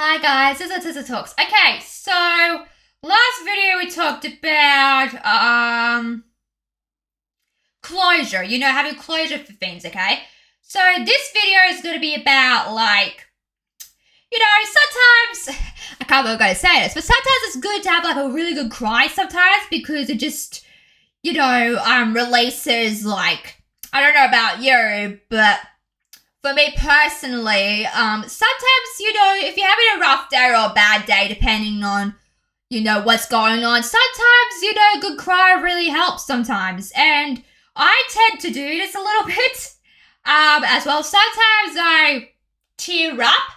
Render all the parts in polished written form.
Hi guys, this is Tissa Talks. Okay, so last video we talked about closure, having closure for things, okay? So this video is going to be about sometimes I can't believe I'm going to say this, but sometimes it's good to have a really good cry sometimes because it just releases I don't know about you, but for me personally, sometimes, if you're having a rough day or a bad day, depending on, what's going on, sometimes, a good cry really helps sometimes. And I tend to do this a little bit, as well. Sometimes I tear up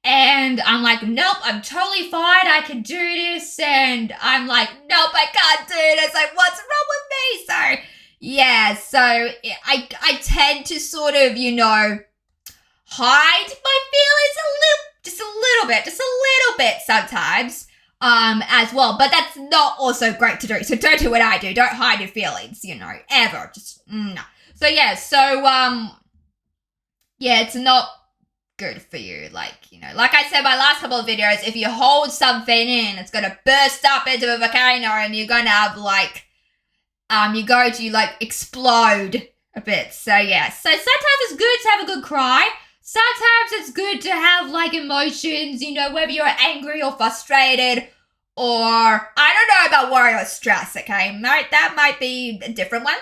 and I'm like, nope, I'm totally fine. I can do this. And I'm like, nope, I can't do this. Like, what's wrong with me? So, yeah, so I tend to sort of, hide my feelings just a little bit sometimes, as well. But that's not also great to do. So don't do what I do. Don't hide your feelings, ever. Just, no. So, yeah, it's not good for you. Like I said, my last couple of videos, if you hold something in, it's going to burst up into a volcano and you're going to have you're going to explode a bit. So yeah, so sometimes it's good to have a good cry. Sometimes it's good to have emotions, whether you're angry or frustrated or I don't know about worry or stress, okay? That might be a different one.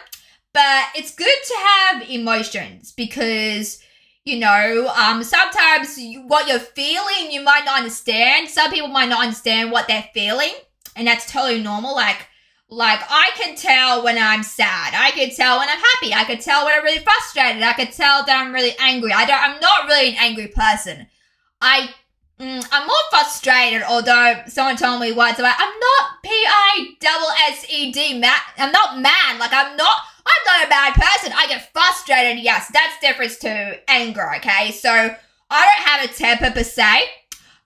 But it's good to have emotions because, sometimes what you're feeling, you might not understand. Some people might not understand what they're feeling, and that's totally normal. Like, I can tell when I'm sad. I can tell when I'm happy. I can tell when I'm really frustrated. I can tell that I'm really angry. I'm not really an angry person. I'm more frustrated, although someone told me once about, I'm not P-I-double-S-E-D, mad. I'm not mad. I'm not a bad person. I get frustrated, yes. That's different to anger, okay? So, I don't have a temper per se,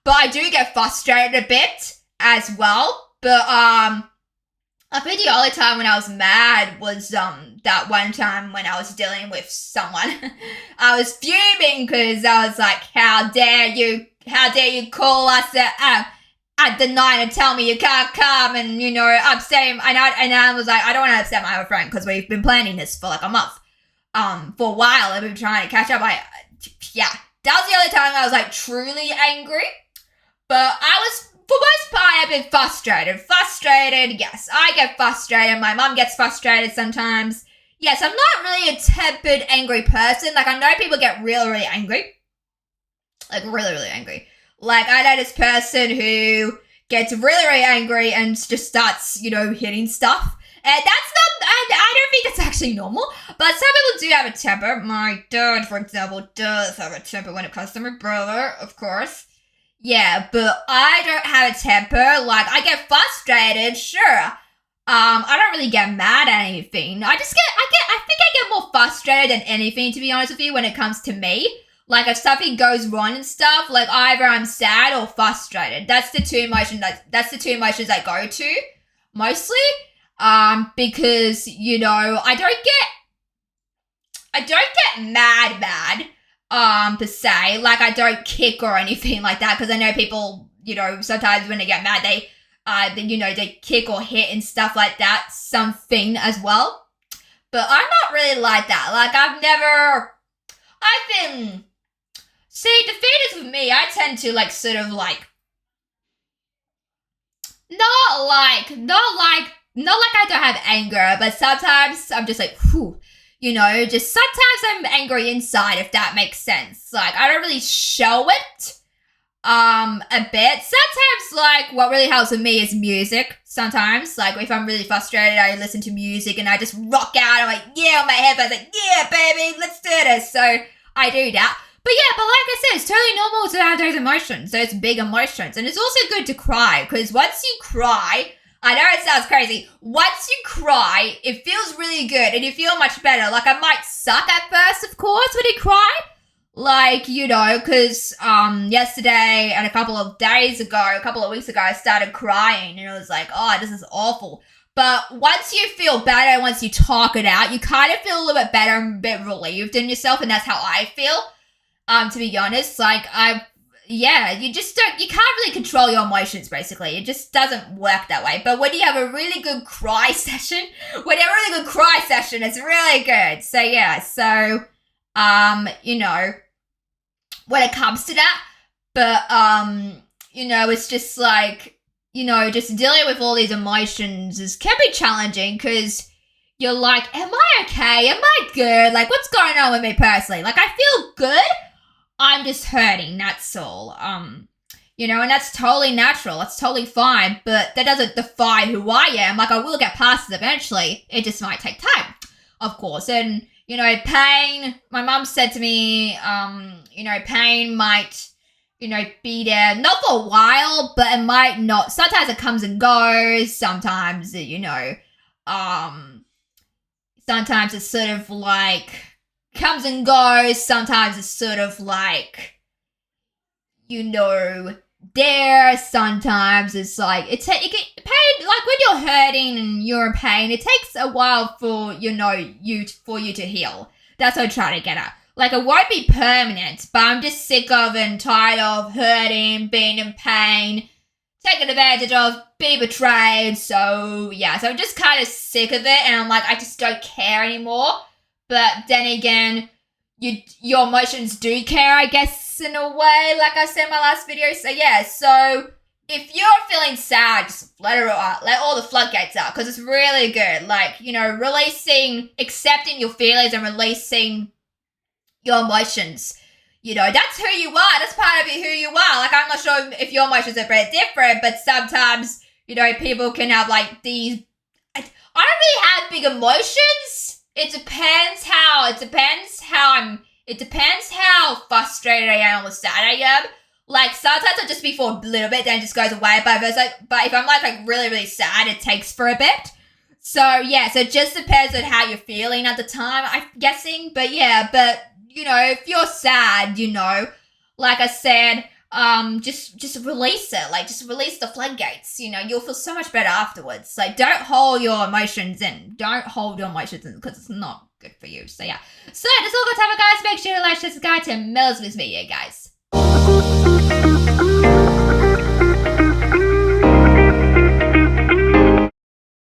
but I do get frustrated a bit as well. But, I think the only time when I was mad was that one time when I was dealing with someone. I was fuming because I was like, how dare you call us at the night and tell me you can't come and, upset. And I was like, I don't want to upset my other friend because we've been planning this for a month. For a while, I've been trying to catch up. That was the only time I was truly angry. But I was, for most part, I've been frustrated. Yes, I get frustrated. My mum gets frustrated sometimes. Yes, I'm not really a tempered, angry person. I know people get really, really angry. Really, really angry. I know this person who gets really, really angry and just starts, hitting stuff. And that's not, I don't think that's actually normal. But some people do have a temper. My dad, for example, does have a temper when it comes to my brother, of course. Yeah, but I don't have a temper. I get frustrated, sure. I don't really get mad at anything. I think I get more frustrated than anything, to be honest with you, when it comes to me. If something goes wrong and stuff, either I'm sad or frustrated. That's the two emotions I go to, mostly. Because, I don't get mad. Per se, I don't kick or anything like that, because I know people, sometimes when they get mad, they kick or hit and stuff like that, something as well. But I'm not really like that. See, the thing is with me, I tend to not I don't have anger, but sometimes I'm just whew. Just sometimes I'm angry inside, if that makes sense. I don't really show it, a bit. Sometimes, what really helps with me is music. Sometimes, if I'm really frustrated, I listen to music and I just rock out. I'm on my headphones, yeah, baby, let's do this. So, I do that. But yeah, but like I said, it's totally normal to have those emotions, those big emotions. And it's also good to cry, because once you cry, I know it sounds crazy. Once you cry, it feels really good and you feel much better. I might suck at first, of course, when you cry. Because yesterday and a couple of weeks ago, I started crying and it was oh, this is awful. But once you feel better, once you talk it out, you kind of feel a little bit better and a bit relieved in yourself, and that's how I feel. To be honest, yeah, you can't really control your emotions, basically. It just doesn't work that way. But when you have a really good cry session, it's really good. So yeah, when it comes to that, but, it's just like, just dealing with all these emotions can be challenging because you're like, am I okay? Am I good? Like, what's going on with me personally? Like, I feel good. I'm just hurting, that's all. And that's totally natural. That's totally fine, but that doesn't define who I am. Like, I will get past it eventually. It just might take time, of course. And, pain, my mum said to me, pain might, be there, not for a while, but it might not. Sometimes it comes and goes. Sometimes, sometimes it's sort of like comes and goes. Sometimes it's sort of like, there. Sometimes it's like, pain, like when you're hurting and you're in pain, it takes a while for, for you to heal. That's what I'm trying to get at. Like, it won't be permanent, but I'm just sick of and tired of hurting, being in pain, taken advantage of, being betrayed. So, yeah, so I'm just kind of sick of it, and I'm like, I just don't care anymore. But then again, your emotions do care, I guess, in a way, like I said in my last video. So, yeah, so if you're feeling sad, just let it out. Let all the floodgates out, because it's really good. Like, accepting your feelings and releasing your emotions. That's who you are. That's part of who you are. Like, I'm not sure if your emotions are very different, but sometimes, people can have like these. I don't really have big emotions. It depends how frustrated I am or sad I am. Like, sometimes I'll just be for a little bit, then it just goes away. But if I'm like really, really sad, it takes for a bit. So yeah, so it just depends on how you're feeling at the time, I'm guessing. But yeah, if you're sad, like I said, just release it. Like, just release the floodgates. You'll feel so much better afterwards. Like, don't hold your emotions in. Don't hold your emotions in, because it's not good for you. So yeah. So that's all good time, guys. Make sure to like, share, subscribe to Mel's video, guys.